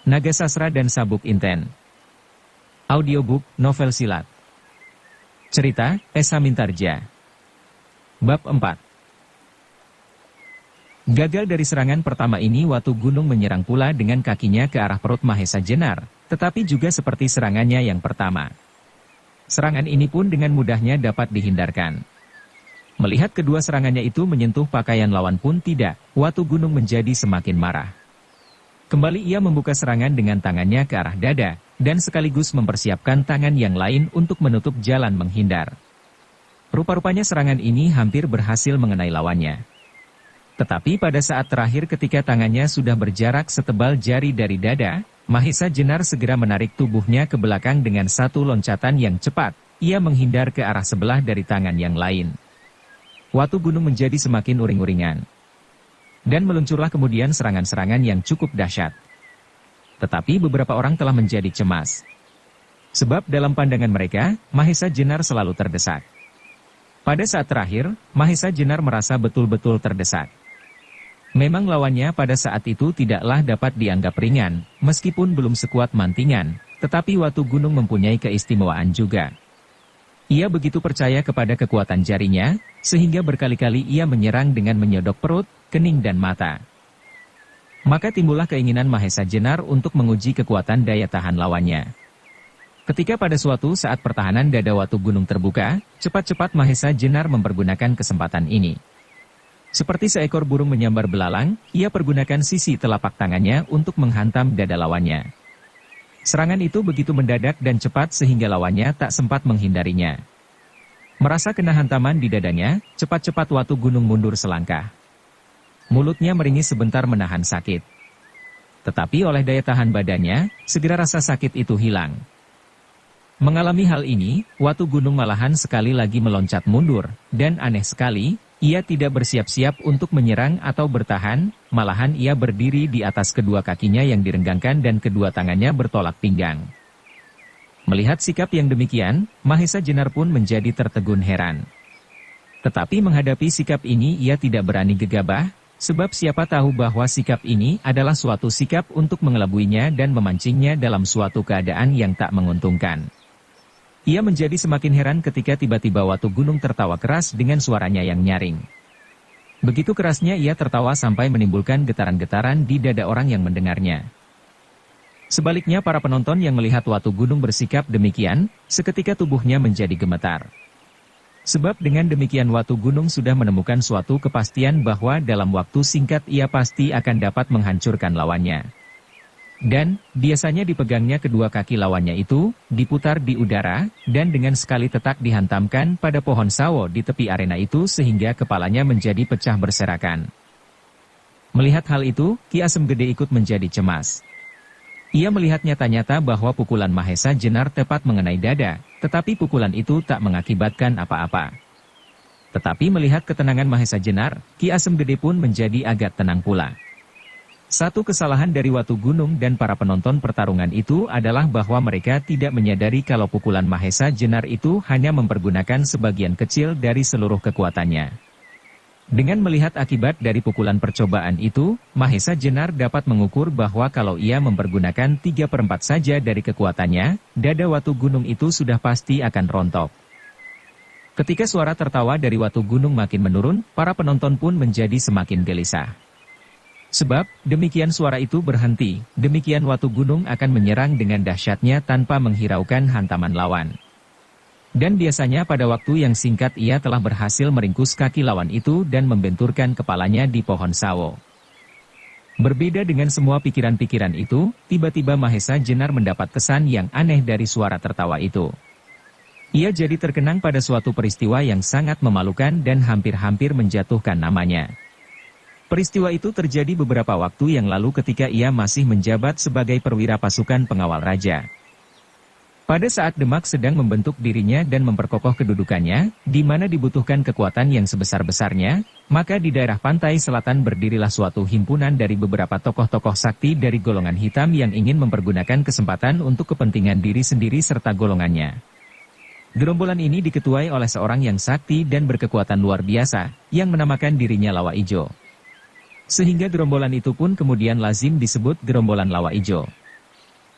Naga Sastra dan Sabuk Inten. Audiobook, novel silat. Cerita, Esa Mintarja. Bab 4. Gagal dari serangan pertama ini, Watu Gunung menyerang pula dengan kakinya ke arah perut Mahesa Jenar, tetapi juga seperti serangannya yang pertama. Serangan ini pun dengan mudahnya dapat dihindarkan. Melihat kedua serangannya itu menyentuh pakaian lawan pun tidak, Watu Gunung menjadi semakin marah. Kembali ia membuka serangan dengan tangannya ke arah dada, dan sekaligus mempersiapkan tangan yang lain untuk menutup jalan menghindar. Rupa-rupanya serangan ini hampir berhasil mengenai lawannya. Tetapi pada saat terakhir ketika tangannya sudah berjarak setebal jari dari dada, Mahesa Jenar segera menarik tubuhnya ke belakang dengan satu loncatan yang cepat, ia menghindar ke arah sebelah dari tangan yang lain. Watu Gunung menjadi semakin uring-uringan. Dan meluncurlah kemudian serangan-serangan yang cukup dahsyat. Tetapi beberapa orang telah menjadi cemas. Sebab dalam pandangan mereka, Mahesa Jenar selalu terdesak. Pada saat terakhir, Mahesa Jenar merasa betul-betul terdesak. Memang lawannya pada saat itu tidaklah dapat dianggap ringan, meskipun belum sekuat Mantingan, tetapi Watu Gunung mempunyai keistimewaan juga. Ia begitu percaya kepada kekuatan jarinya, sehingga berkali-kali ia menyerang dengan menyodok perut, kening dan mata. Maka timbullah keinginan Mahesa Jenar untuk menguji kekuatan daya tahan lawannya. Ketika pada suatu saat pertahanan dada Watu Gunung terbuka, cepat-cepat Mahesa Jenar mempergunakan kesempatan ini. Seperti seekor burung menyambar belalang, ia pergunakan sisi telapak tangannya untuk menghantam dada lawannya. Serangan itu begitu mendadak dan cepat sehingga lawannya tak sempat menghindarinya. Merasa kena hantaman di dadanya, cepat-cepat Watu Gunung mundur selangkah. Mulutnya meringis sebentar menahan sakit. Tetapi oleh daya tahan badannya, segera rasa sakit itu hilang. Mengalami hal ini, Watu Gunung malahan sekali lagi meloncat mundur, dan aneh sekali, ia tidak bersiap-siap untuk menyerang atau bertahan, malahan ia berdiri di atas kedua kakinya yang direnggangkan dan kedua tangannya bertolak pinggang. Melihat sikap yang demikian, Mahesa Jenar pun menjadi tertegun heran. Tetapi menghadapi sikap ini ia tidak berani gegabah, sebab siapa tahu bahwa sikap ini adalah suatu sikap untuk mengelabuinya dan memancingnya dalam suatu keadaan yang tak menguntungkan. Ia menjadi semakin heran ketika tiba-tiba Watu Gunung tertawa keras dengan suaranya yang nyaring. Begitu kerasnya ia tertawa sampai menimbulkan getaran-getaran di dada orang yang mendengarnya. Sebaliknya para penonton yang melihat Watu Gunung bersikap demikian, seketika tubuhnya menjadi gemetar. Sebab dengan demikian Watu Gunung sudah menemukan suatu kepastian bahwa dalam waktu singkat ia pasti akan dapat menghancurkan lawannya. Dan, biasanya dipegangnya kedua kaki lawannya itu, diputar di udara, dan dengan sekali tetak dihantamkan pada pohon sawo di tepi arena itu sehingga kepalanya menjadi pecah berserakan. Melihat hal itu, Ki Asem Gede ikut menjadi cemas. Ia melihat nyata-nyata bahwa pukulan Mahesa Jenar tepat mengenai dada, tetapi pukulan itu tak mengakibatkan apa-apa. Tetapi melihat ketenangan Mahesa Jenar, Ki Asem Gede pun menjadi agak tenang pula. Satu kesalahan dari Watu Gunung dan para penonton pertarungan itu adalah bahwa mereka tidak menyadari kalau pukulan Mahesa Jenar itu hanya mempergunakan sebagian kecil dari seluruh kekuatannya. Dengan melihat akibat dari pukulan percobaan itu, Mahesa Jenar dapat mengukur bahwa kalau ia mempergunakan 3/4 saja dari kekuatannya, dada Watu Gunung itu sudah pasti akan rontok. Ketika suara tertawa dari Watu Gunung makin menurun, para penonton pun menjadi semakin gelisah. Sebab, demikian suara itu berhenti, demikian Watu Gunung akan menyerang dengan dahsyatnya tanpa menghiraukan hantaman lawan. Dan biasanya pada waktu yang singkat ia telah berhasil meringkus kaki lawan itu dan membenturkan kepalanya di pohon sawo. Berbeda dengan semua pikiran-pikiran itu, tiba-tiba Mahesa Jenar mendapat kesan yang aneh dari suara tertawa itu. Ia jadi terkenang pada suatu peristiwa yang sangat memalukan dan hampir-hampir menjatuhkan namanya. Peristiwa itu terjadi beberapa waktu yang lalu ketika ia masih menjabat sebagai perwira pasukan pengawal raja. Pada saat Demak sedang membentuk dirinya dan memperkokoh kedudukannya, di mana dibutuhkan kekuatan yang sebesar-besarnya, maka di daerah pantai selatan berdirilah suatu himpunan dari beberapa tokoh-tokoh sakti dari golongan hitam yang ingin mempergunakan kesempatan untuk kepentingan diri sendiri serta golongannya. Gerombolan ini diketuai oleh seorang yang sakti dan berkekuatan luar biasa, yang menamakan dirinya Lawa Ijo. Sehingga gerombolan itu pun kemudian lazim disebut gerombolan Lawa Ijo.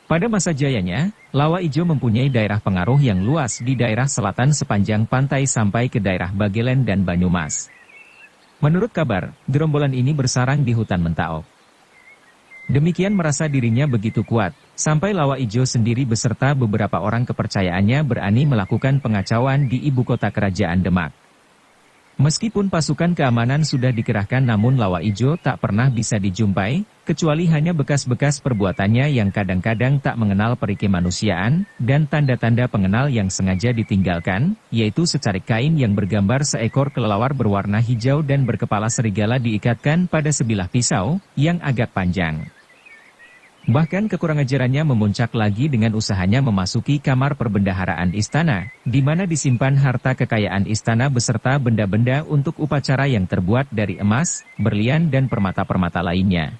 Pada masa jayanya, Lawa Ijo mempunyai daerah pengaruh yang luas di daerah selatan sepanjang pantai sampai ke daerah Bagelen dan Banyumas. Menurut kabar, gerombolan ini bersarang di hutan Mentaok. Demikian merasa dirinya begitu kuat, sampai Lawa Ijo sendiri beserta beberapa orang kepercayaannya berani melakukan pengacauan di ibu kota kerajaan Demak. Meskipun pasukan keamanan sudah dikerahkan namun Lawa Ijo tak pernah bisa dijumpai, kecuali hanya bekas-bekas perbuatannya yang kadang-kadang tak mengenal perike manusiaan, dan tanda-tanda pengenal yang sengaja ditinggalkan, yaitu secarik kain yang bergambar seekor kelelawar berwarna hijau dan berkepala serigala diikatkan pada sebilah pisau, yang agak panjang. Bahkan kekurang ajarannya memuncak lagi dengan usahanya memasuki kamar perbendaharaan istana, di mana disimpan harta kekayaan istana beserta benda-benda untuk upacara yang terbuat dari emas, berlian dan permata-permata lainnya.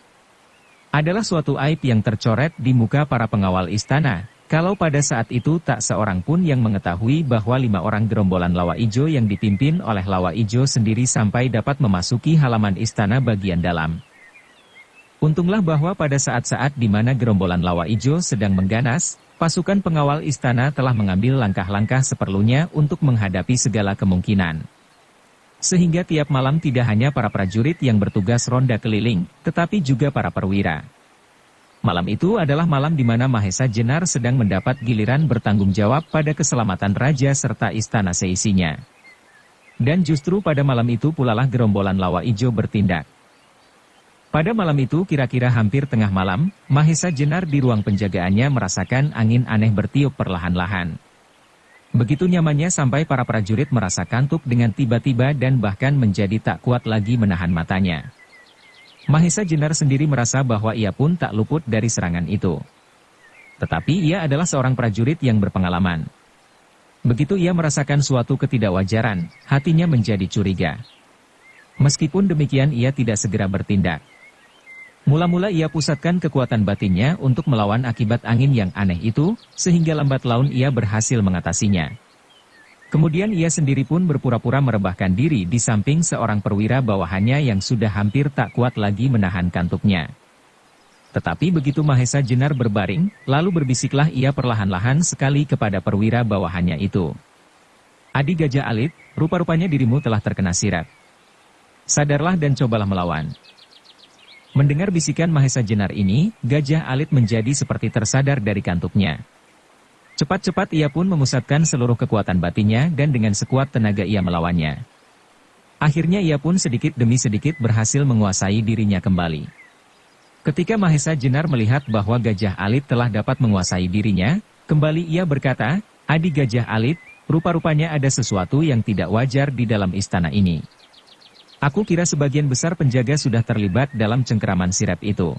Adalah suatu aib yang tercoret di muka para pengawal istana, kalau pada saat itu tak seorang pun yang mengetahui bahwa 5 orang gerombolan Lawa Ijo yang dipimpin oleh Lawa Ijo sendiri sampai dapat memasuki halaman istana bagian dalam. Untunglah bahwa pada saat-saat di mana gerombolan Lawa Ijo sedang mengganas, pasukan pengawal istana telah mengambil langkah-langkah seperlunya untuk menghadapi segala kemungkinan. Sehingga tiap malam tidak hanya para prajurit yang bertugas ronda keliling, tetapi juga para perwira. Malam itu adalah malam di mana Mahesa Jenar sedang mendapat giliran bertanggung jawab pada keselamatan raja serta istana seisinya. Dan justru pada malam itu pulalah gerombolan Lawa Ijo bertindak. Pada malam itu kira-kira hampir tengah malam, Mahesa Jenar di ruang penjagaannya merasakan angin aneh bertiup perlahan-lahan. Begitu nyamannya sampai para prajurit merasa kantuk dengan tiba-tiba dan bahkan menjadi tak kuat lagi menahan matanya. Mahesa Jenar sendiri merasa bahwa ia pun tak luput dari serangan itu. Tetapi ia adalah seorang prajurit yang berpengalaman. Begitu ia merasakan suatu ketidakwajaran, hatinya menjadi curiga. Meskipun demikian ia tidak segera bertindak. Mula-mula ia pusatkan kekuatan batinnya untuk melawan akibat angin yang aneh itu, sehingga lambat laun ia berhasil mengatasinya. Kemudian ia sendiri pun berpura-pura merebahkan diri di samping seorang perwira bawahannya yang sudah hampir tak kuat lagi menahan kantuknya. Tetapi begitu Mahesa Jenar berbaring, lalu berbisiklah ia perlahan-lahan sekali kepada perwira bawahannya itu. "Adi Gajah Alit, rupa-rupanya dirimu telah terkena sirat. Sadarlah dan cobalah melawan." Mendengar bisikan Mahesa Jenar ini, Gajah Alit menjadi seperti tersadar dari kantuknya. Cepat-cepat ia pun memusatkan seluruh kekuatan batinnya dan dengan sekuat tenaga ia melawannya. Akhirnya ia pun sedikit demi sedikit berhasil menguasai dirinya kembali. Ketika Mahesa Jenar melihat bahwa Gajah Alit telah dapat menguasai dirinya, kembali ia berkata, "Adi Gajah Alit, rupa-rupanya ada sesuatu yang tidak wajar di dalam istana ini. Aku kira sebagian besar penjaga sudah terlibat dalam cengkeraman sirep itu.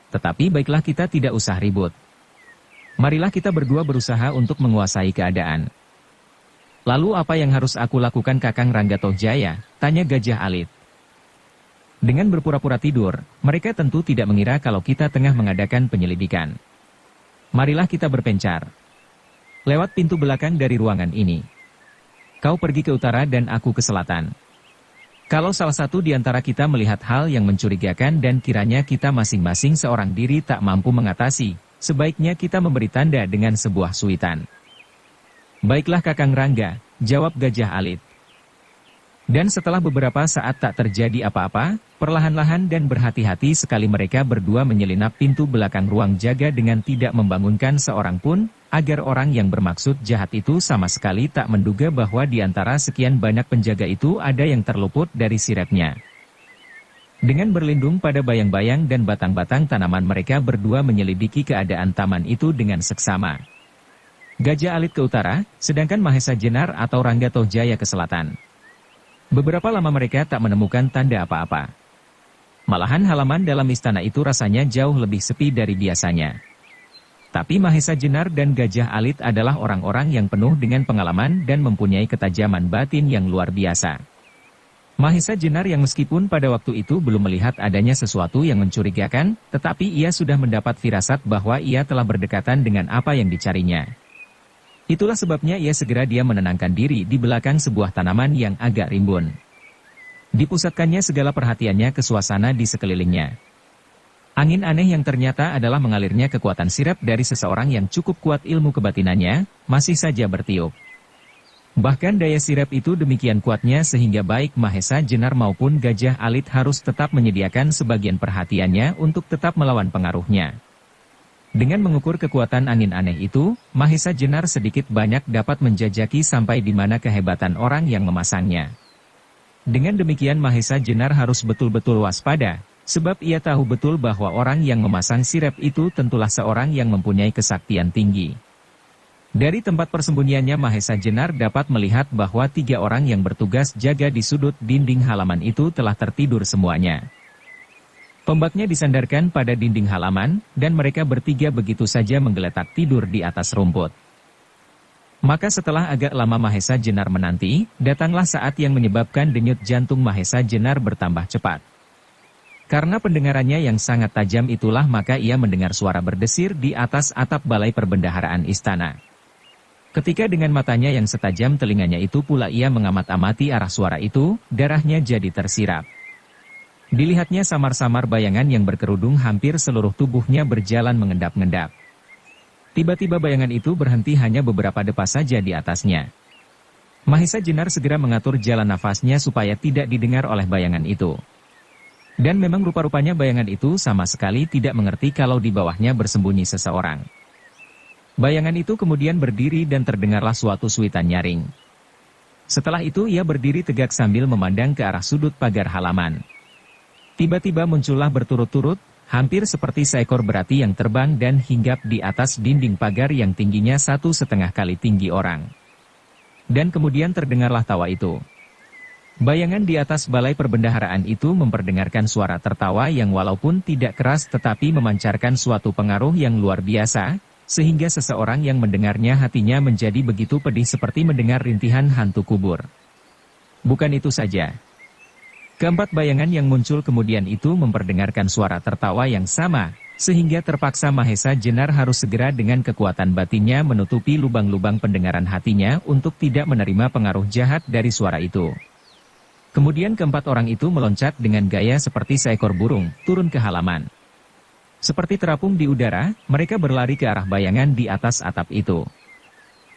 Tetapi baiklah kita tidak usah ribut. Marilah kita berdua berusaha untuk menguasai keadaan." "Lalu apa yang harus aku lakukan Kakang Ranggatohjaya?" tanya Gajah Alit. Dengan berpura-pura tidur, mereka tentu tidak mengira kalau kita tengah mengadakan penyelidikan. "Marilah kita berpencar. Lewat pintu belakang dari ruangan ini. Kau pergi ke utara dan aku ke selatan. Kalau salah satu di antara kita melihat hal yang mencurigakan dan kiranya kita masing-masing seorang diri tak mampu mengatasi, sebaiknya kita memberi tanda dengan sebuah suitan." "Baiklah Kakang Rangga," jawab Gajah Alit. Dan setelah beberapa saat tak terjadi apa-apa, perlahan-lahan dan berhati-hati sekali mereka berdua menyelinap pintu belakang ruang jaga dengan tidak membangunkan seorang pun, agar orang yang bermaksud jahat itu sama sekali tak menduga bahwa di antara sekian banyak penjaga itu ada yang terluput dari sirepnya. Dengan berlindung pada bayang-bayang dan batang-batang tanaman mereka berdua menyelidiki keadaan taman itu dengan seksama. Gajah Alit ke utara, sedangkan Mahesa Jenar atau Ranggatohjaya ke selatan. Beberapa lama mereka tak menemukan tanda apa-apa. Malahan halaman dalam istana itu rasanya jauh lebih sepi dari biasanya. Tapi Mahesa Jenar dan Gajah Alit adalah orang-orang yang penuh dengan pengalaman dan mempunyai ketajaman batin yang luar biasa. Mahesa Jenar yang meskipun pada waktu itu belum melihat adanya sesuatu yang mencurigakan, tetapi ia sudah mendapat firasat bahwa ia telah berdekatan dengan apa yang dicarinya. Itulah sebabnya ia segera menenangkan diri di belakang sebuah tanaman yang agak rimbun. Dipusatkannya segala perhatiannya ke suasana di sekelilingnya. Angin aneh yang ternyata adalah mengalirnya kekuatan sirap dari seseorang yang cukup kuat ilmu kebatinannya, masih saja bertiup. Bahkan daya sirap itu demikian kuatnya sehingga baik Mahesa Jenar maupun Gajah Alit harus tetap menyediakan sebagian perhatiannya untuk tetap melawan pengaruhnya. Dengan mengukur kekuatan angin aneh itu, Mahesa Jenar sedikit banyak dapat menjajaki sampai di mana kehebatan orang yang memasangnya. Dengan demikian Mahesa Jenar harus betul-betul waspada, sebab ia tahu betul bahwa orang yang memasang sirap itu tentulah seorang yang mempunyai kesaktian tinggi. Dari tempat persembunyiannya Mahesa Jenar dapat melihat bahwa 3 orang yang bertugas jaga di sudut dinding halaman itu telah tertidur semuanya. Tombaknya disandarkan pada dinding halaman, dan mereka bertiga begitu saja menggeletak tidur di atas rumput. Maka setelah agak lama Mahesa Jenar menanti, datanglah saat yang menyebabkan denyut jantung Mahesa Jenar bertambah cepat. Karena pendengarannya yang sangat tajam itulah maka ia mendengar suara berdesir di atas atap balai perbendaharaan istana. Ketika dengan matanya yang setajam telinganya itu pula ia mengamat-amati arah suara itu, darahnya jadi tersirap. Dilihatnya samar-samar bayangan yang berkerudung hampir seluruh tubuhnya berjalan mengendap-endap. Tiba-tiba bayangan itu berhenti hanya beberapa depas saja di atasnya. Mahesa Jenar segera mengatur jalan nafasnya supaya tidak didengar oleh bayangan itu. Dan memang rupa-rupanya bayangan itu sama sekali tidak mengerti kalau di bawahnya bersembunyi seseorang. Bayangan itu kemudian berdiri dan terdengarlah suatu suitan nyaring. Setelah itu ia berdiri tegak sambil memandang ke arah sudut pagar halaman. Tiba-tiba muncullah berturut-turut, hampir seperti seekor berati yang terbang dan hinggap di atas dinding pagar yang tingginya 1,5 kali tinggi orang. Dan kemudian terdengarlah tawa itu. Bayangan di atas balai perbendaharaan itu memperdengarkan suara tertawa yang walaupun tidak keras tetapi memancarkan suatu pengaruh yang luar biasa, sehingga seseorang yang mendengarnya hatinya menjadi begitu pedih seperti mendengar rintihan hantu kubur. Bukan itu saja. Keempat bayangan yang muncul kemudian itu memperdengarkan suara tertawa yang sama, sehingga terpaksa Mahesa Jenar harus segera dengan kekuatan batinnya menutupi lubang-lubang pendengaran hatinya untuk tidak menerima pengaruh jahat dari suara itu. Kemudian keempat orang itu meloncat dengan gaya seperti seekor burung, turun ke halaman. Seperti terapung di udara, mereka berlari ke arah bayangan di atas atap itu.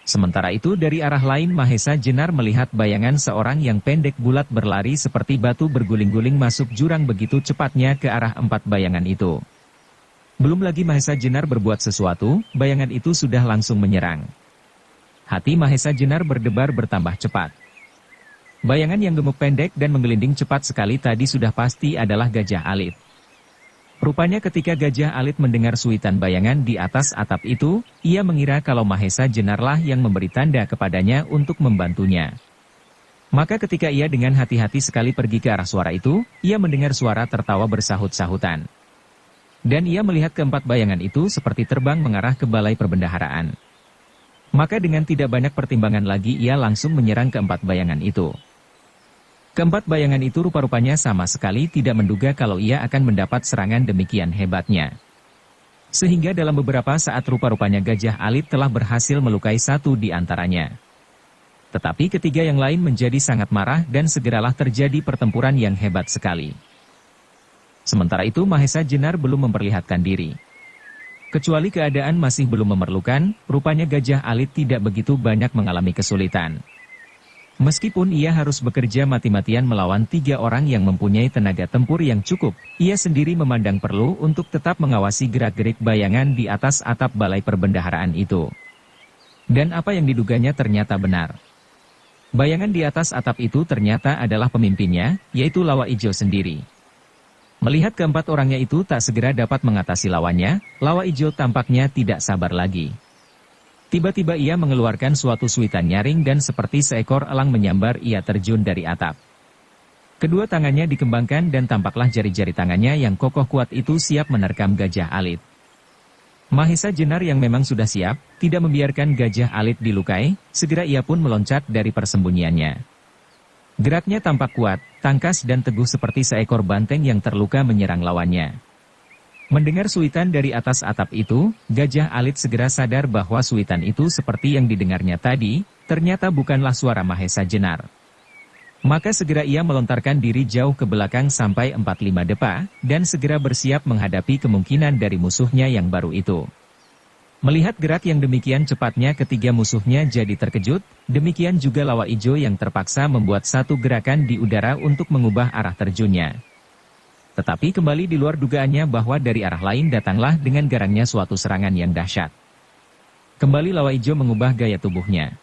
Sementara itu dari arah lain Mahesa Jenar melihat bayangan seorang yang pendek bulat berlari seperti batu berguling-guling masuk jurang begitu cepatnya ke arah 4 bayangan itu. Belum lagi Mahesa Jenar berbuat sesuatu, bayangan itu sudah langsung menyerang. Hati Mahesa Jenar berdebar bertambah cepat. Bayangan yang gemuk pendek dan menggelinding cepat sekali tadi sudah pasti adalah Gajah Alit. Rupanya ketika Gajah Alit mendengar suitan bayangan di atas atap itu, ia mengira kalau Mahesa Jenarlah yang memberi tanda kepadanya untuk membantunya. Maka ketika ia dengan hati-hati sekali pergi ke arah suara itu, ia mendengar suara tertawa bersahut-sahutan. Dan ia melihat keempat bayangan itu seperti terbang mengarah ke balai perbendaharaan. Maka dengan tidak banyak pertimbangan lagi ia langsung menyerang keempat bayangan itu. Keempat bayangan itu rupa-rupanya sama sekali tidak menduga kalau ia akan mendapat serangan demikian hebatnya. Sehingga dalam beberapa saat rupa-rupanya Gajah Alit telah berhasil melukai satu di antaranya. Tetapi ketiga yang lain menjadi sangat marah dan segeralah terjadi pertempuran yang hebat sekali. Sementara itu Mahesa Jenar belum memperlihatkan diri. Kecuali keadaan masih belum memerlukan, rupanya Gajah Alit tidak begitu banyak mengalami kesulitan. Meskipun ia harus bekerja mati-matian melawan 3 orang yang mempunyai tenaga tempur yang cukup, ia sendiri memandang perlu untuk tetap mengawasi gerak-gerik bayangan di atas atap balai perbendaharaan itu. Dan apa yang diduganya ternyata benar. Bayangan di atas atap itu ternyata adalah pemimpinnya, yaitu Lawa Ijo sendiri. Melihat keempat orangnya itu tak segera dapat mengatasi lawannya, Lawa Ijo tampaknya tidak sabar lagi. Tiba-tiba ia mengeluarkan suatu suitan nyaring dan seperti seekor elang menyambar ia terjun dari atap. Kedua tangannya dikembangkan dan tampaklah jari-jari tangannya yang kokoh kuat itu siap menerkam Gajah Alit. Mahesa Jenar yang memang sudah siap, tidak membiarkan Gajah Alit dilukai, segera ia pun meloncat dari persembunyiannya. Geraknya tampak kuat, tangkas dan teguh seperti seekor banteng yang terluka menyerang lawannya. Mendengar suitan dari atas atap itu, Gajah Alit segera sadar bahwa suitan itu seperti yang didengarnya tadi, ternyata bukanlah suara Mahesa Jenar. Maka segera ia melontarkan diri jauh ke belakang sampai 4-5 depa, dan segera bersiap menghadapi kemungkinan dari musuhnya yang baru itu. Melihat gerak yang demikian cepatnya ketiga musuhnya jadi terkejut, demikian juga lawa ijo yang terpaksa membuat satu gerakan di udara untuk mengubah arah terjunnya. Tetapi kembali di luar dugaannya bahwa dari arah lain datanglah dengan garangnya suatu serangan yang dahsyat. Kembali lawa ijo mengubah gaya tubuhnya.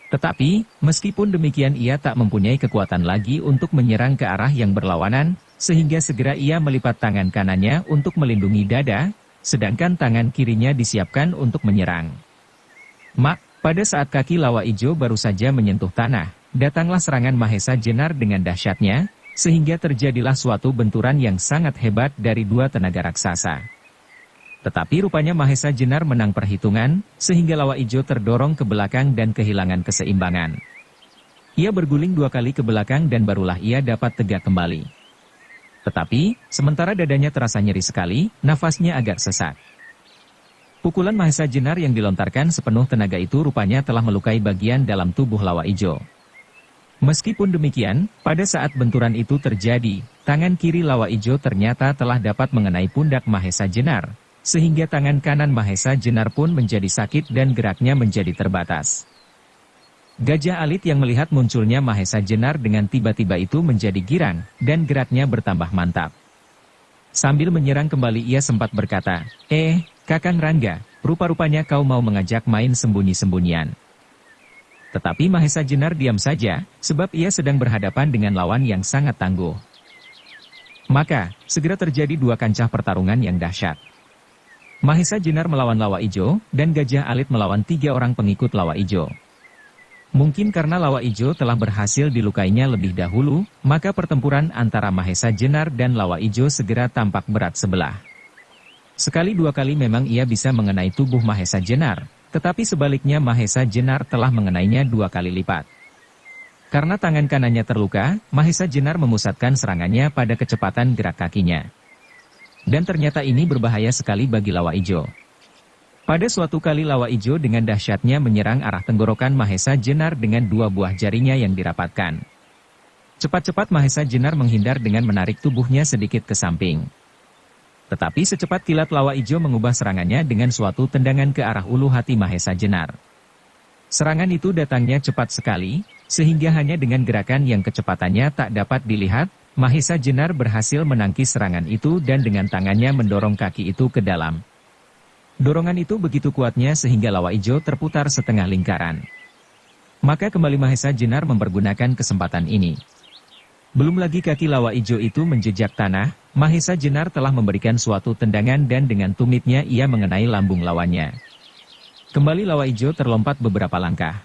Tetapi, meskipun demikian ia tak mempunyai kekuatan lagi untuk menyerang ke arah yang berlawanan, sehingga segera ia melipat tangan kanannya untuk melindungi dada, sedangkan tangan kirinya disiapkan untuk menyerang. Pada saat kaki lawa ijo baru saja menyentuh tanah, datanglah serangan Mahesa Jenar dengan dahsyatnya, sehingga terjadilah suatu benturan yang sangat hebat dari dua tenaga raksasa. Tetapi rupanya Mahesa Jenar menang perhitungan, sehingga lawa ijo terdorong ke belakang dan kehilangan keseimbangan. Ia berguling 2 kali ke belakang dan barulah ia dapat tegak kembali. Tetapi, sementara dadanya terasa nyeri sekali, nafasnya agak sesak. Pukulan Mahesa Jenar yang dilontarkan sepenuh tenaga itu rupanya telah melukai bagian dalam tubuh lawa ijo. Meskipun demikian, pada saat benturan itu terjadi, tangan kiri lawa ijo ternyata telah dapat mengenai pundak Mahesa Jenar, sehingga tangan kanan Mahesa Jenar pun menjadi sakit dan geraknya menjadi terbatas. Gajah Alit yang melihat munculnya Mahesa Jenar dengan tiba-tiba itu menjadi girang, dan geraknya bertambah mantap. Sambil menyerang kembali ia sempat berkata, Kakang Rangga, rupa-rupanya kau mau mengajak main sembunyi-sembunyian. Tetapi Mahesa Jenar diam saja, sebab ia sedang berhadapan dengan lawan yang sangat tangguh. Maka, segera terjadi 2 kancah pertarungan yang dahsyat. Mahesa Jenar melawan lawa ijo, dan Gajah Alit melawan 3 orang pengikut lawa ijo. Mungkin karena lawa ijo telah berhasil dilukainya lebih dahulu, maka pertempuran antara Mahesa Jenar dan lawa ijo segera tampak berat sebelah. Sekali 2 kali memang ia bisa mengenai tubuh Mahesa Jenar, tetapi sebaliknya Mahesa Jenar telah mengenainya 2 kali lipat. Karena tangan kanannya terluka, Mahesa Jenar memusatkan serangannya pada kecepatan gerak kakinya. Dan ternyata ini berbahaya sekali bagi lawa ijo. Pada suatu kali lawa ijo dengan dahsyatnya menyerang arah tenggorokan Mahesa Jenar dengan 2 buah jarinya yang dirapatkan. Cepat-cepat Mahesa Jenar menghindar dengan menarik tubuhnya sedikit ke samping. Tetapi secepat kilat lawa ijo mengubah serangannya dengan suatu tendangan ke arah ulu hati Mahesa Jenar. Serangan itu datangnya cepat sekali, sehingga hanya dengan gerakan yang kecepatannya tak dapat dilihat, Mahesa Jenar berhasil menangkis serangan itu dan dengan tangannya mendorong kaki itu ke dalam. Dorongan itu begitu kuatnya sehingga lawa ijo terputar setengah lingkaran. Maka kembali Mahesa Jenar mempergunakan kesempatan ini. Belum lagi kaki lawa ijo itu menjejak tanah, Mahesa Jenar telah memberikan suatu tendangan dan dengan tumitnya ia mengenai lambung lawannya. Kembali lawa ijo terlompat beberapa langkah.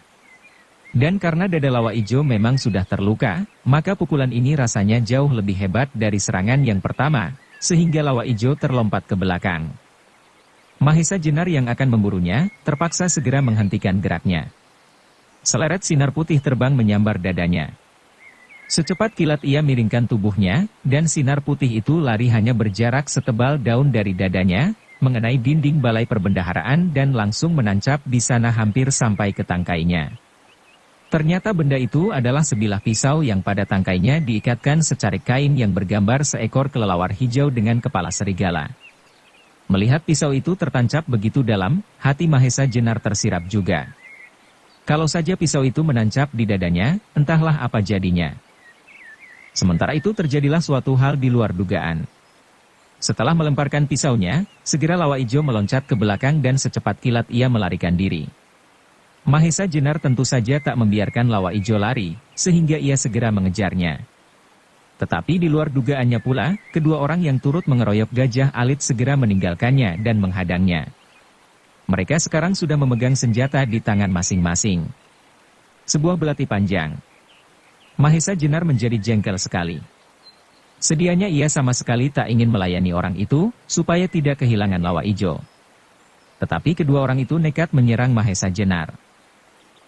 Dan karena dada lawa ijo memang sudah terluka, maka pukulan ini rasanya jauh lebih hebat dari serangan yang pertama, sehingga lawa ijo terlompat ke belakang. Mahesa Jenar yang akan memburunya, terpaksa segera menghentikan geraknya. Seleret sinar putih terbang menyambar dadanya. Secepat kilat ia miringkan tubuhnya, dan sinar putih itu lari hanya berjarak setebal daun dari dadanya, mengenai dinding balai perbendaharaan dan langsung menancap di sana hampir sampai ke tangkainya. Ternyata benda itu adalah sebilah pisau yang pada tangkainya diikatkan secarik kain yang bergambar seekor kelelawar hijau dengan kepala serigala. Melihat pisau itu tertancap begitu dalam, hati Mahesa Jenar tersirap juga. Kalau saja pisau itu menancap di dadanya, entahlah apa jadinya. Sementara itu terjadilah suatu hal di luar dugaan. Setelah melemparkan pisaunya, segera lawa ijo meloncat ke belakang dan secepat kilat ia melarikan diri. Mahesa Jenar tentu saja tak membiarkan lawa ijo lari, sehingga ia segera mengejarnya. Tetapi di luar dugaannya pula, kedua orang yang turut mengeroyok Gajah Alit segera meninggalkannya dan menghadangnya. Mereka sekarang sudah memegang senjata di tangan masing-masing. Sebuah belati panjang. Mahesa Jenar menjadi jengkel sekali. Sedianya ia sama sekali tak ingin melayani orang itu, supaya tidak kehilangan lawa ijo. Tetapi kedua orang itu nekat menyerang Mahesa Jenar.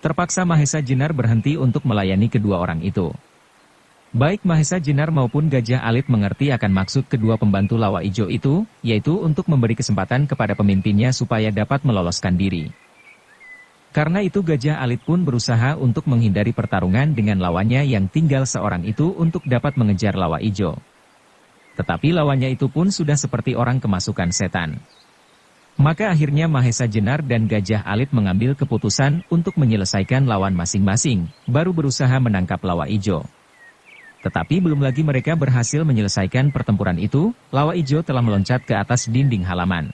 Terpaksa Mahesa Jenar berhenti untuk melayani kedua orang itu. Baik Mahesa Jenar maupun Gajah Alit mengerti akan maksud kedua pembantu lawa ijo itu, yaitu untuk memberi kesempatan kepada pemimpinnya supaya dapat meloloskan diri. Karena itu Gajah Alit pun berusaha untuk menghindari pertarungan dengan lawannya yang tinggal seorang itu untuk dapat mengejar Lawa Ijo. Tetapi lawannya itu pun sudah seperti orang kemasukan setan. Maka akhirnya Mahesa Jenar dan Gajah Alit mengambil keputusan untuk menyelesaikan lawan masing-masing, baru berusaha menangkap Lawa Ijo. Tetapi belum lagi mereka berhasil menyelesaikan pertempuran itu, Lawa Ijo telah meloncat ke atas dinding halaman.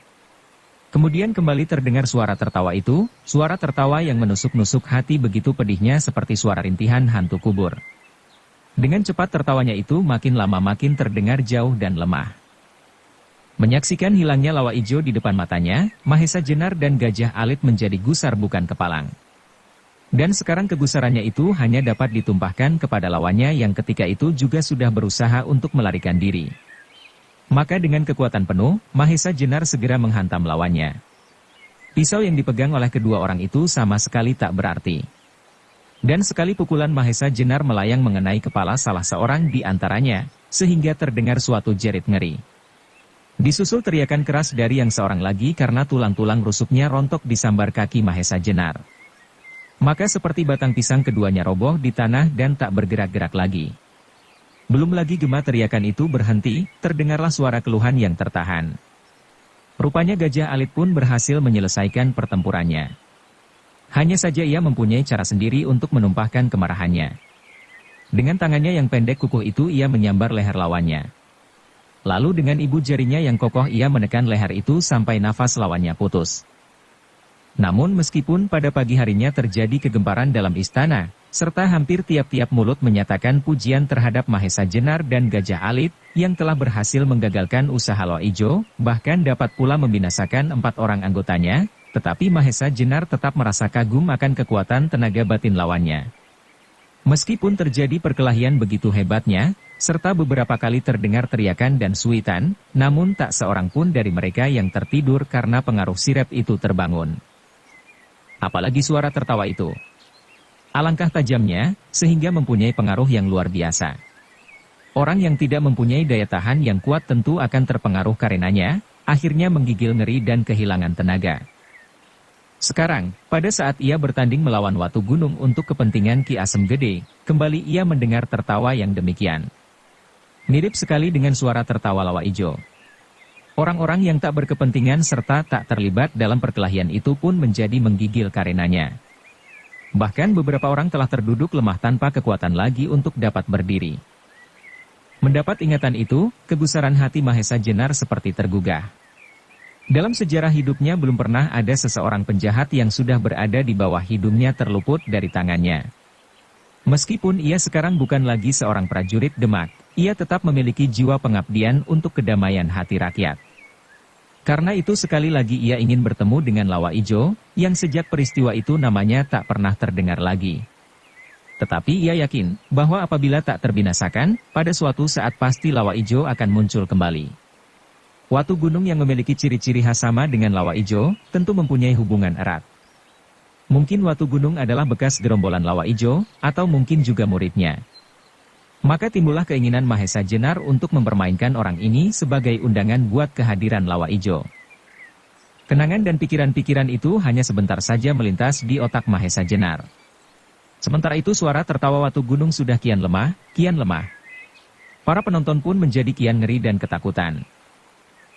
Kemudian kembali terdengar suara tertawa itu, suara tertawa yang menusuk-nusuk hati begitu pedihnya seperti suara rintihan hantu kubur. Dengan cepat tertawanya itu makin lama makin terdengar jauh dan lemah. Menyaksikan hilangnya Lawa Ijo di depan matanya, Mahesa Jenar dan Gajah Alit menjadi gusar bukan kepalang. Dan sekarang kegusarannya itu hanya dapat ditumpahkan kepada lawannya yang ketika itu juga sudah berusaha untuk melarikan diri. Maka dengan kekuatan penuh, Mahesa Jenar segera menghantam lawannya. Pisau yang dipegang oleh kedua orang itu sama sekali tak berarti. Dan sekali pukulan Mahesa Jenar melayang mengenai kepala salah seorang di antaranya, sehingga terdengar suatu jerit ngeri. Disusul teriakan keras dari yang seorang lagi karena tulang-tulang rusuknya rontok disambar kaki Mahesa Jenar. Maka seperti batang pisang keduanya roboh di tanah dan tak bergerak-gerak lagi. Belum lagi gema teriakan itu berhenti, terdengarlah suara keluhan yang tertahan. Rupanya Gajah Alit pun berhasil menyelesaikan pertempurannya. Hanya saja ia mempunyai cara sendiri untuk menumpahkan kemarahannya. Dengan tangannya yang pendek kukuh itu ia menyambar leher lawannya. Lalu dengan ibu jarinya yang kokoh ia menekan leher itu sampai nafas lawannya putus. Namun meskipun pada pagi harinya terjadi kegemparan dalam istana, serta hampir tiap-tiap mulut menyatakan pujian terhadap Mahesa Jenar dan Gajah Alit, yang telah berhasil menggagalkan usaha Lawa Ijo, bahkan dapat pula membinasakan 4 orang anggotanya, tetapi Mahesa Jenar tetap merasa kagum akan kekuatan tenaga batin lawannya. Meskipun terjadi perkelahian begitu hebatnya, serta beberapa kali terdengar teriakan dan suitan, namun tak seorang pun dari mereka yang tertidur karena pengaruh sirep itu terbangun. Apalagi suara tertawa itu. Alangkah tajamnya, sehingga mempunyai pengaruh yang luar biasa. Orang yang tidak mempunyai daya tahan yang kuat tentu akan terpengaruh karenanya, akhirnya menggigil ngeri dan kehilangan tenaga. Sekarang, pada saat ia bertanding melawan Watu Gunung untuk kepentingan Ki Asem Gede, kembali ia mendengar tertawa yang demikian. Mirip sekali dengan suara tertawa Lawa Ijo. Orang-orang yang tak berkepentingan serta tak terlibat dalam perkelahian itu pun menjadi menggigil karenanya. Bahkan beberapa orang telah terduduk lemah tanpa kekuatan lagi untuk dapat berdiri. Mendapat ingatan itu, kegusaran hati Mahesa Jenar seperti tergugah. Dalam sejarah hidupnya belum pernah ada seseorang penjahat yang sudah berada di bawah hidungnya terluput dari tangannya. Meskipun ia sekarang bukan lagi seorang prajurit Demak, ia tetap memiliki jiwa pengabdian untuk kedamaian hati rakyat. Karena itu sekali lagi ia ingin bertemu dengan Lawa Ijo, yang sejak peristiwa itu namanya tak pernah terdengar lagi. Tetapi ia yakin, bahwa apabila tak terbinasakan, pada suatu saat pasti Lawa Ijo akan muncul kembali. Watu Gunung yang memiliki ciri-ciri khas sama dengan Lawa Ijo, tentu mempunyai hubungan erat. Mungkin Watu Gunung adalah bekas gerombolan Lawa Ijo, atau mungkin juga muridnya. Maka timbullah keinginan Mahesa Jenar untuk mempermainkan orang ini sebagai undangan buat kehadiran Lawa Ijo. Kenangan dan pikiran-pikiran itu hanya sebentar saja melintas di otak Mahesa Jenar. Sementara itu suara tertawa Watu Gunung sudah kian lemah, kian lemah. Para penonton pun menjadi kian ngeri dan ketakutan.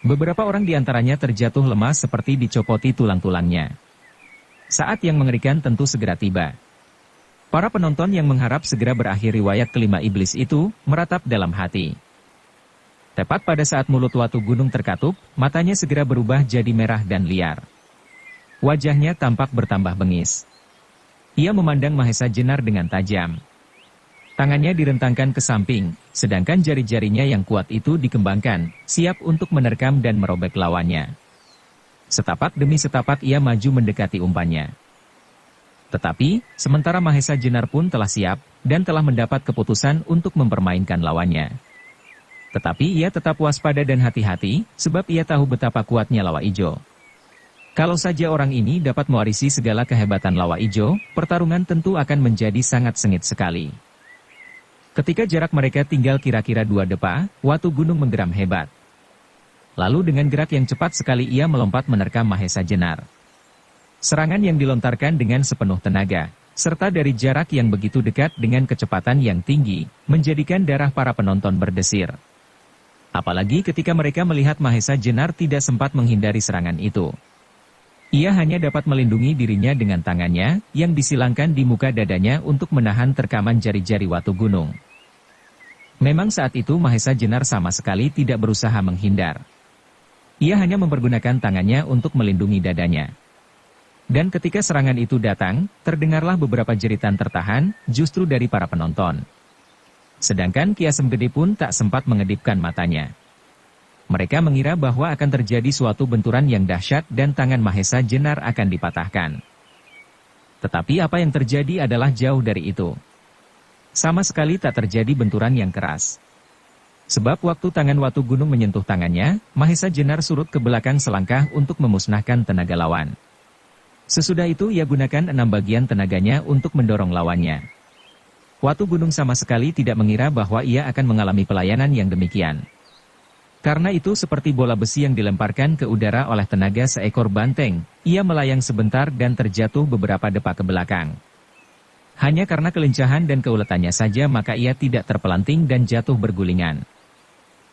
Beberapa orang di antaranya terjatuh lemas seperti dicopoti tulang-tulangnya. Saat yang mengerikan tentu segera tiba. Para penonton yang mengharap segera berakhir riwayat kelima iblis itu, meratap dalam hati. Tepat pada saat mulut Watu Gunung terkatup, matanya segera berubah jadi merah dan liar. Wajahnya tampak bertambah bengis. Ia memandang Mahesa Jenar dengan tajam. Tangannya direntangkan ke samping, sedangkan jari-jarinya yang kuat itu dikembangkan, siap untuk menerkam dan merobek lawannya. Setapak demi setapak ia maju mendekati umpannya. Tetapi, sementara Mahesa Jenar pun telah siap, dan telah mendapat keputusan untuk mempermainkan lawannya. Tetapi ia tetap waspada dan hati-hati, sebab ia tahu betapa kuatnya Lawa Ijo. Kalau saja orang ini dapat mewarisi segala kehebatan Lawa Ijo, pertarungan tentu akan menjadi sangat sengit sekali. Ketika jarak mereka tinggal kira-kira 2 depa, Watu Gunung menggeram hebat. Lalu dengan gerak yang cepat sekali ia melompat menerkam Mahesa Jenar. Serangan yang dilontarkan dengan sepenuh tenaga, serta dari jarak yang begitu dekat dengan kecepatan yang tinggi, menjadikan darah para penonton berdesir. Apalagi ketika mereka melihat Mahesa Jenar tidak sempat menghindari serangan itu. Ia hanya dapat melindungi dirinya dengan tangannya, yang disilangkan di muka dadanya untuk menahan terkaman jari-jari Watu Gunung. Memang saat itu Mahesa Jenar sama sekali tidak berusaha menghindar. Ia hanya mempergunakan tangannya untuk melindungi dadanya. Dan ketika serangan itu datang, terdengarlah beberapa jeritan tertahan, justru dari para penonton. Sedangkan Ki Asem Gede pun tak sempat mengedipkan matanya. Mereka mengira bahwa akan terjadi suatu benturan yang dahsyat dan tangan Mahesa Jenar akan dipatahkan. Tetapi apa yang terjadi adalah jauh dari itu. Sama sekali tak terjadi benturan yang keras. Sebab waktu tangan Watu Gunung menyentuh tangannya, Mahesa Jenar surut ke belakang selangkah untuk memusnahkan tenaga lawan. Sesudah itu ia gunakan 6 bagian tenaganya untuk mendorong lawannya. Watu Gunung sama sekali tidak mengira bahwa ia akan mengalami pelayanan yang demikian. Karena itu seperti bola besi yang dilemparkan ke udara oleh tenaga seekor banteng, ia melayang sebentar dan terjatuh beberapa depa ke belakang. Hanya karena kelincahan dan keuletannya saja maka ia tidak terpelanting dan jatuh bergulingan.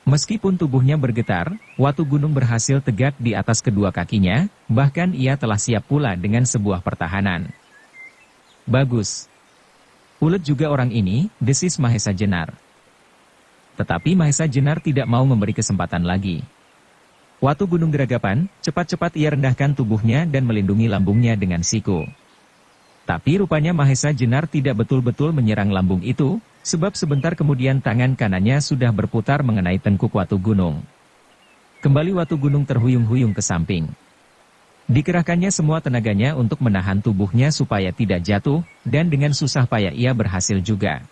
Meskipun tubuhnya bergetar, Watu Gunung berhasil tegak di atas kedua kakinya, bahkan ia telah siap pula dengan sebuah pertahanan. Bagus. Ulet juga orang ini, desis Mahesa Jenar. Tetapi Mahesa Jenar tidak mau memberi kesempatan lagi. Watu Gunung geragapan, cepat-cepat ia rendahkan tubuhnya dan melindungi lambungnya dengan siku. Tapi rupanya Mahesa Jenar tidak betul-betul menyerang lambung itu, sebab sebentar kemudian tangan kanannya sudah berputar mengenai tengkuk Watu Gunung. Kembali Watu Gunung terhuyung-huyung ke samping. Dikerahkannya semua tenaganya untuk menahan tubuhnya supaya tidak jatuh, dan dengan susah payah ia berhasil juga.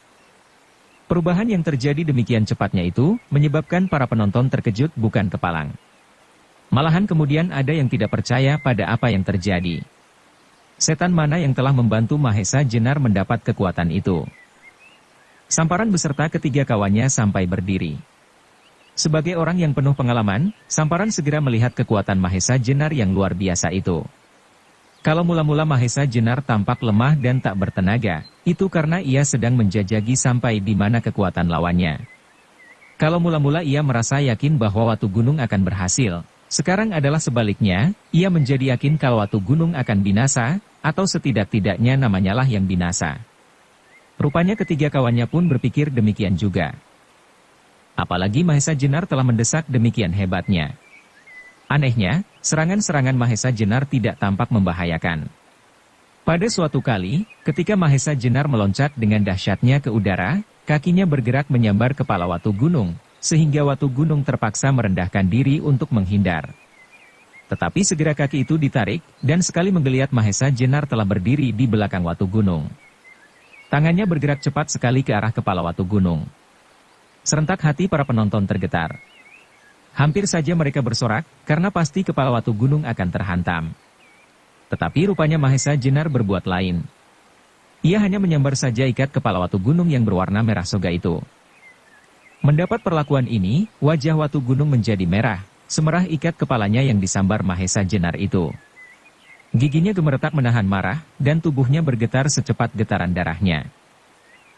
Perubahan yang terjadi demikian cepatnya itu, menyebabkan para penonton terkejut bukan kepalang. Malahan kemudian ada yang tidak percaya pada apa yang terjadi. Setan mana yang telah membantu Mahesa Jenar mendapat kekuatan itu? Samparan beserta ketiga kawannya sampai berdiri. Sebagai orang yang penuh pengalaman, Samparan segera melihat kekuatan Mahesa Jenar yang luar biasa itu. Kalau mula-mula Mahesa Jenar tampak lemah dan tak bertenaga, itu karena ia sedang menjajagi sampai di mana kekuatan lawannya. Kalau mula-mula ia merasa yakin bahwa Watu Gunung akan berhasil, sekarang adalah sebaliknya, ia menjadi yakin kalau Watu Gunung akan binasa, atau setidak-tidaknya namanya lah yang binasa. Rupanya ketiga kawannya pun berpikir demikian juga. Apalagi Mahesa Jenar telah mendesak demikian hebatnya. Anehnya, serangan-serangan Mahesa Jenar tidak tampak membahayakan. Pada suatu kali, ketika Mahesa Jenar meloncat dengan dahsyatnya ke udara, kakinya bergerak menyambar kepala Watu Gunung, sehingga Watu Gunung terpaksa merendahkan diri untuk menghindar. Tetapi segera kaki itu ditarik, dan sekali menggeliat Mahesa Jenar telah berdiri di belakang Watu Gunung. Tangannya bergerak cepat sekali ke arah kepala Watu Gunung. Serentak hati para penonton tergetar. Hampir saja mereka bersorak, karena pasti kepala Watu Gunung akan terhantam. Tetapi rupanya Mahesa Jenar berbuat lain. Ia hanya menyambar saja ikat kepala Watu Gunung yang berwarna merah soga itu. Mendapat perlakuan ini, wajah Watu Gunung menjadi merah, semerah ikat kepalanya yang disambar Mahesa Jenar itu. Giginya gemeretak menahan marah, dan tubuhnya bergetar secepat getaran darahnya.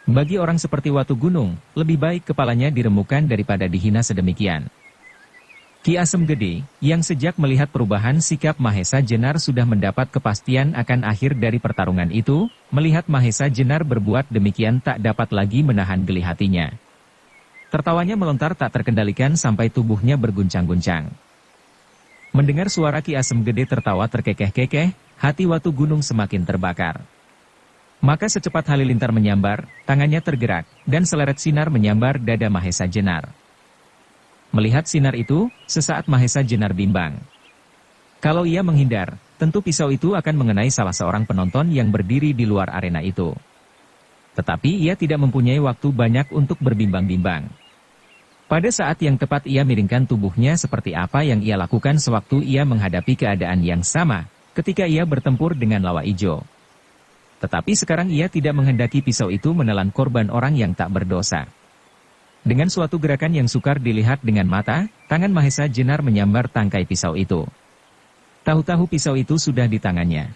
Bagi orang seperti Watu Gunung, lebih baik kepalanya diremukkan daripada dihina sedemikian. Ki Asem Gede, yang sejak melihat perubahan sikap Mahesa Jenar sudah mendapat kepastian akan akhir dari pertarungan itu, melihat Mahesa Jenar berbuat demikian tak dapat lagi menahan geli hatinya. Tertawanya melontar tak terkendalikan sampai tubuhnya berguncang-guncang. Mendengar suara Ki Asem Gede tertawa terkekeh-kekeh, hati Watu Gunung semakin terbakar. Maka secepat halilintar menyambar, tangannya tergerak, dan seleret sinar menyambar dada Mahesa Jenar. Melihat sinar itu, sesaat Mahesa Jenar bimbang. Kalau ia menghindar, tentu pisau itu akan mengenai salah seorang penonton yang berdiri di luar arena itu. Tetapi ia tidak mempunyai waktu banyak untuk berbimbang-bimbang. Pada saat yang tepat ia miringkan tubuhnya seperti apa yang ia lakukan sewaktu ia menghadapi keadaan yang sama, ketika ia bertempur dengan Lawa Ijo. Tetapi sekarang ia tidak menghendaki pisau itu menelan korban orang yang tak berdosa. Dengan suatu gerakan yang sukar dilihat dengan mata, tangan Mahesa Jenar menyambar tangkai pisau itu. Tahu-tahu pisau itu sudah di tangannya.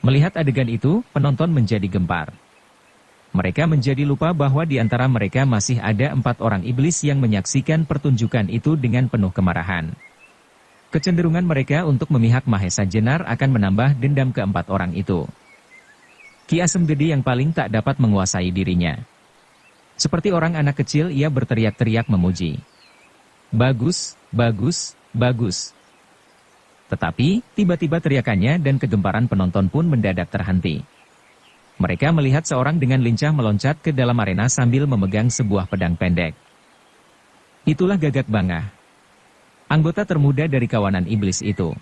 Melihat adegan itu, penonton menjadi gempar. Mereka menjadi lupa bahwa di antara mereka masih ada 4 orang iblis yang menyaksikan pertunjukan itu dengan penuh kemarahan. Kecenderungan mereka untuk memihak Mahesa Jenar akan menambah dendam ke-4 orang itu. Ki Asem Gede yang paling tak dapat menguasai dirinya. Seperti orang anak kecil, ia berteriak-teriak memuji. Bagus, bagus, bagus. Tetapi, tiba-tiba teriakannya dan kegemparan penonton pun mendadak terhenti. Mereka melihat seorang dengan lincah meloncat ke dalam arena sambil memegang sebuah pedang pendek. Itulah Gagak Bangah, anggota termuda dari kawanan iblis itu.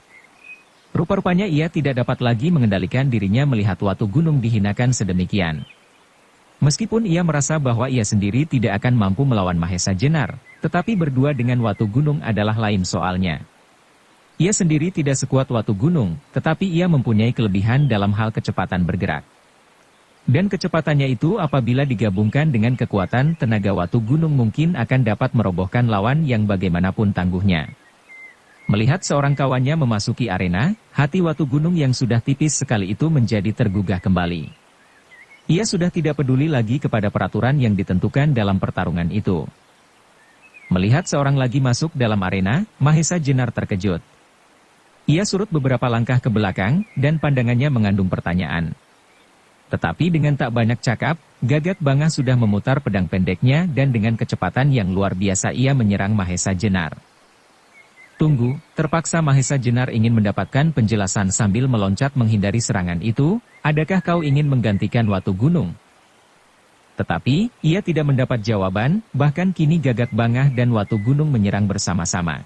Rupa-rupanya ia tidak dapat lagi mengendalikan dirinya melihat Watu Gunung dihinakan sedemikian. Meskipun ia merasa bahwa ia sendiri tidak akan mampu melawan Mahesa Jenar, tetapi berdua dengan Watu Gunung adalah lain soalnya. Ia sendiri tidak sekuat Watu Gunung, tetapi ia mempunyai kelebihan dalam hal kecepatan bergerak. Dan kecepatannya itu apabila digabungkan dengan kekuatan tenaga Watu Gunung mungkin akan dapat merobohkan lawan yang bagaimanapun tangguhnya. Melihat seorang kawannya memasuki arena, hati Watu Gunung yang sudah tipis sekali itu menjadi tergugah kembali. Ia sudah tidak peduli lagi kepada peraturan yang ditentukan dalam pertarungan itu. Melihat seorang lagi masuk dalam arena, Mahesa Jenar terkejut. Ia surut beberapa langkah ke belakang, dan pandangannya mengandung pertanyaan. Tetapi dengan tak banyak cakap, Gagak Bangah sudah memutar pedang pendeknya dan dengan kecepatan yang luar biasa ia menyerang Mahesa Jenar. Tunggu, terpaksa Mahesa Jenar ingin mendapatkan penjelasan sambil meloncat menghindari serangan itu. Adakah kau ingin menggantikan Watu Gunung? Tetapi, ia tidak mendapat jawaban, bahkan kini Gagak Bangah dan Watu Gunung menyerang bersama-sama.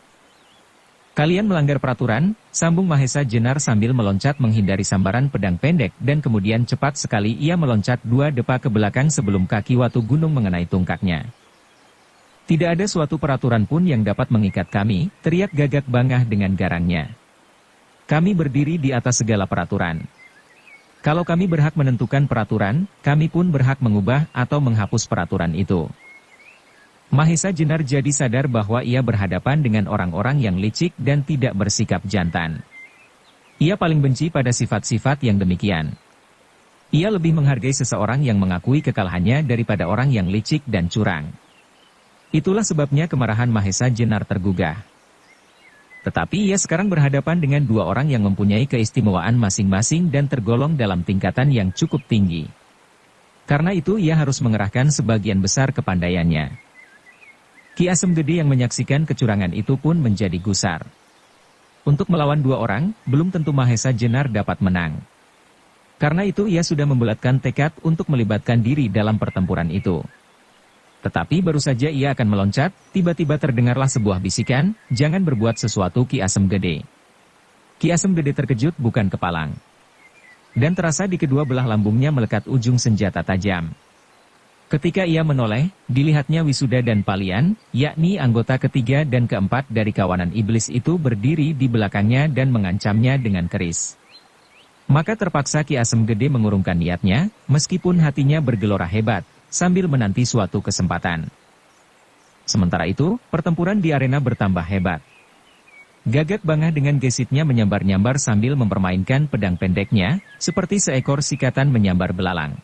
Kalian melanggar peraturan, sambung Mahesa Jenar sambil meloncat menghindari sambaran pedang pendek dan kemudian cepat sekali ia meloncat 2 depa ke belakang sebelum kaki Watu Gunung mengenai tungkaknya. Tidak ada suatu peraturan pun yang dapat mengikat kami, teriak Gagak Bangah dengan garangnya. Kami berdiri di atas segala peraturan. Kalau kami berhak menentukan peraturan, kami pun berhak mengubah atau menghapus peraturan itu. Mahesa Jenar jadi sadar bahwa ia berhadapan dengan orang-orang yang licik dan tidak bersikap jantan. Ia paling benci pada sifat-sifat yang demikian. Ia lebih menghargai seseorang yang mengakui kekalahannya daripada orang yang licik dan curang. Itulah sebabnya kemarahan Mahesa Jenar tergugah. Tetapi ia sekarang berhadapan dengan 2 orang yang mempunyai keistimewaan masing-masing dan tergolong dalam tingkatan yang cukup tinggi. Karena itu ia harus mengerahkan sebagian besar kepandaiannya. Ki Asem Gede yang menyaksikan kecurangan itu pun menjadi gusar. Untuk melawan 2 orang, belum tentu Mahesa Jenar dapat menang. Karena itu ia sudah membulatkan tekad untuk melibatkan diri dalam pertempuran itu. Tetapi baru saja ia akan meloncat, tiba-tiba terdengarlah sebuah bisikan, jangan berbuat sesuatu Ki Asem Gede. Ki Asem Gede terkejut bukan kepalang. Dan terasa di kedua belah lambungnya melekat ujung senjata tajam. Ketika ia menoleh, dilihatnya Wisuda dan Palian, yakni anggota ketiga dan keempat dari kawanan iblis itu berdiri di belakangnya dan mengancamnya dengan keris. Maka terpaksa Ki Asem Gede mengurungkan niatnya, meskipun hatinya bergelora hebat, sambil menanti suatu kesempatan. Sementara itu, pertempuran di arena bertambah hebat. Gagak Bangah dengan gesitnya menyambar-nyambar sambil mempermainkan pedang pendeknya, seperti seekor sikatan menyambar belalang.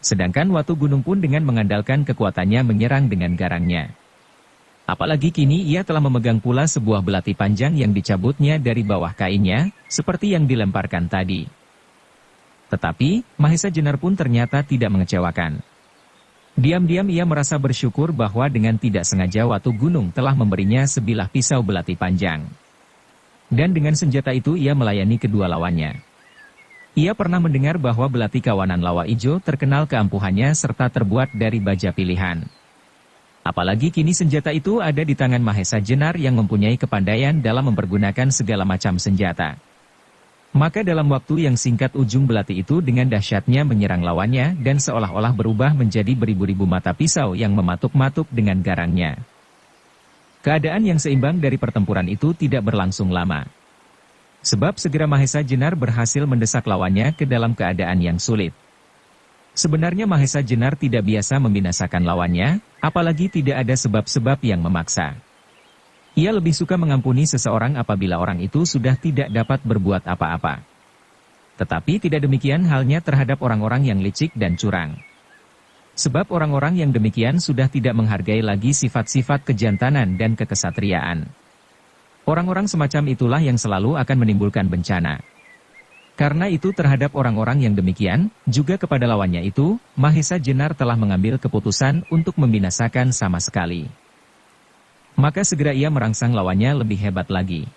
Sedangkan Watu Gunung pun dengan mengandalkan kekuatannya menyerang dengan garangnya. Apalagi kini ia telah memegang pula sebuah belati panjang yang dicabutnya dari bawah kainnya, seperti yang dilemparkan tadi. Tetapi, Mahesa Jenar pun ternyata tidak mengecewakan. Diam-diam ia merasa bersyukur bahwa dengan tidak sengaja Watu Gunung telah memberinya sebilah pisau belati panjang. Dan dengan senjata itu ia melayani kedua lawannya. Ia pernah mendengar bahwa belati kawanan Lawa Ijo terkenal keampuhannya serta terbuat dari baja pilihan. Apalagi kini senjata itu ada di tangan Mahesa Jenar yang mempunyai kepandaian dalam mempergunakan segala macam senjata. Maka dalam waktu yang singkat ujung belati itu dengan dahsyatnya menyerang lawannya dan seolah-olah berubah menjadi beribu-ribu mata pisau yang mematuk-matuk dengan garangnya. Keadaan yang seimbang dari pertempuran itu tidak berlangsung lama. Sebab segera Mahesa Jenar berhasil mendesak lawannya ke dalam keadaan yang sulit. Sebenarnya Mahesa Jenar tidak biasa membinasakan lawannya, apalagi tidak ada sebab-sebab yang memaksa. Ia lebih suka mengampuni seseorang apabila orang itu sudah tidak dapat berbuat apa-apa. Tetapi tidak demikian halnya terhadap orang-orang yang licik dan curang. Sebab orang-orang yang demikian sudah tidak menghargai lagi sifat-sifat kejantanan dan kekesatriaan. Orang-orang semacam itulah yang selalu akan menimbulkan bencana. Karena itu terhadap orang-orang yang demikian, juga kepada lawannya itu, Mahesa Jenar telah mengambil keputusan untuk membinasakan sama sekali. Maka segera ia merangsang lawannya lebih hebat lagi.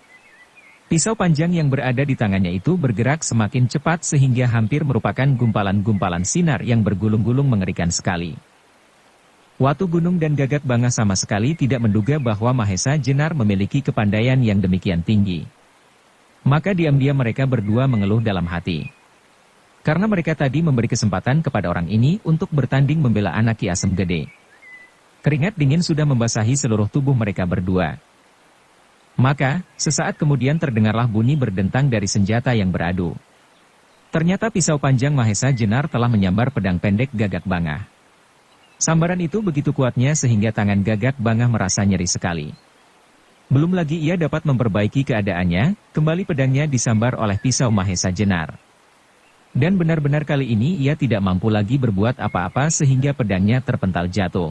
Pisau panjang yang berada di tangannya itu bergerak semakin cepat sehingga hampir merupakan gumpalan-gumpalan sinar yang bergulung-gulung mengerikan sekali. Watu Gunung dan Gagak Bangah sama sekali tidak menduga bahwa Mahesa Jenar memiliki kepandaian yang demikian tinggi. Maka diam-diam mereka berdua mengeluh dalam hati. Karena mereka tadi memberi kesempatan kepada orang ini untuk bertanding membela anak Ki Asem Gede. Keringat dingin sudah membasahi seluruh tubuh mereka berdua. Maka, sesaat kemudian terdengarlah bunyi berdentang dari senjata yang beradu. Ternyata pisau panjang Mahesa Jenar telah menyambar pedang pendek Gagak Bangah. Sambaran itu begitu kuatnya sehingga tangan Gagak Bangah merasa nyeri sekali. Belum lagi ia dapat memperbaiki keadaannya, kembali pedangnya disambar oleh pisau Mahesa Jenar. Dan benar-benar kali ini ia tidak mampu lagi berbuat apa-apa sehingga pedangnya terpental jatuh.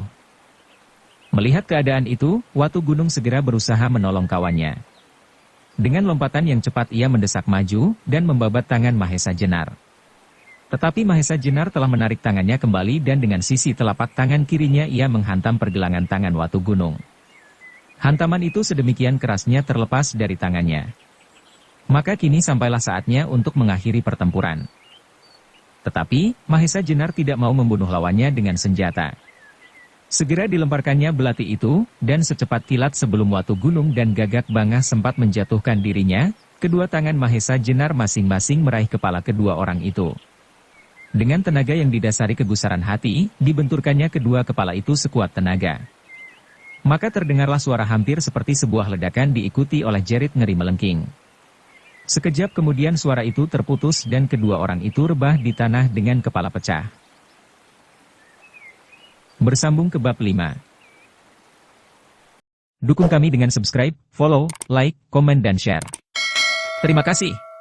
Melihat keadaan itu, Watu Gunung segera berusaha menolong kawannya. Dengan lompatan yang cepat ia mendesak maju, dan membabat tangan Mahesa Jenar. Tetapi Mahesa Jenar telah menarik tangannya kembali dan dengan sisi telapak tangan kirinya ia menghantam pergelangan tangan Watu Gunung. Hantaman itu sedemikian kerasnya terlepas dari tangannya. Maka kini sampailah saatnya untuk mengakhiri pertempuran. Tetapi, Mahesa Jenar tidak mau membunuh lawannya dengan senjata. Segera dilemparkannya belati itu, dan secepat kilat sebelum Watu Gunung dan Gagak Bangah sempat menjatuhkan dirinya, kedua tangan Mahesa Jenar masing-masing meraih kepala kedua orang itu. Dengan tenaga yang didasari kegusaran hati, dibenturkannya kedua kepala itu sekuat tenaga. Maka terdengarlah suara hampir seperti sebuah ledakan diikuti oleh jerit ngeri melengking. Sekejap kemudian suara itu terputus dan kedua orang itu rebah di tanah dengan kepala pecah. Bersambung ke bab 5. Dukung kami dengan subscribe, follow, like, komen dan share. Terima kasih.